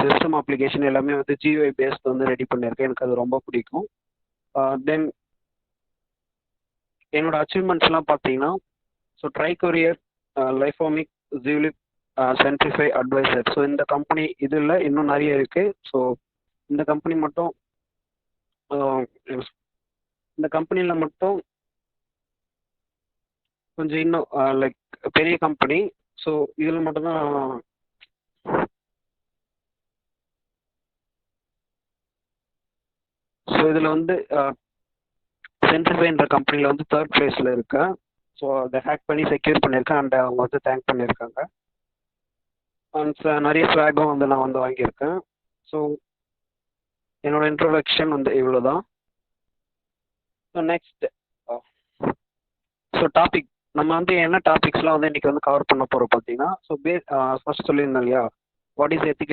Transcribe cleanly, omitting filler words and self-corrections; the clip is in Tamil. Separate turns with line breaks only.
சிஸ்டம் அப்ளிகேஷன் எல்லாமே வந்து ஜியூஐ பேஸ்ட் வந்து ரெடி பண்ணியிருக்கேன். எனக்கு அது ரொம்ப பிடிக்கும். தென் என்னோட அச்சீவ்மெண்ட்ஸ்லாம் பார்த்தீங்கன்னா, ஸோ ட்ரை கொரியர், லைஃபோமிக், ஜூலிப், சென்ட்ரிஃபை, அட்வைசர். ஸோ இந்த கம்பெனி இதில் இன்னும் நிறைய இருக்குது. ஸோ இந்த கம்பெனி மட்டும் இந்த கம்பெனியில் மட்டும் கொஞ்சம் இன்னும் லைக் பெரிய கம்பெனி. ஸோ இதில் மட்டும்தான் ஸோ இதில் வந்து சென்ட்ரிஃபைன்ற கம்பெனியில் வந்து 3rd பிளேஸில் இருக்கேன். ஸோ அதை ஹேக் பண்ணி செக்யூர் பண்ணியிருக்கேன். அண்ட் அவங்க வந்து தேங்க் பண்ணியிருக்காங்க. அண்ட் நிறைய ஃப்ளாகும் வந்து நான் வந்து வாங்கியிருக்கேன். ஸோ என்னோட இன்ட்ரோடக்ஷன் வந்து இவ்வளோ தான். ஸோ நெக்ஸ்ட் ஸோ டாபிக் நம்ம வந்து என்ன டாபிக்ஸ்லாம் வந்து இன்றைக்கி வந்து கவர் பண்ண போகிறோம் பார்த்தீங்கன்னா, ஸோ ஃபர்ஸ்ட் சொல்லியிருந்தோம் இல்லையா, வாட் இஸ் எத்திக்கல்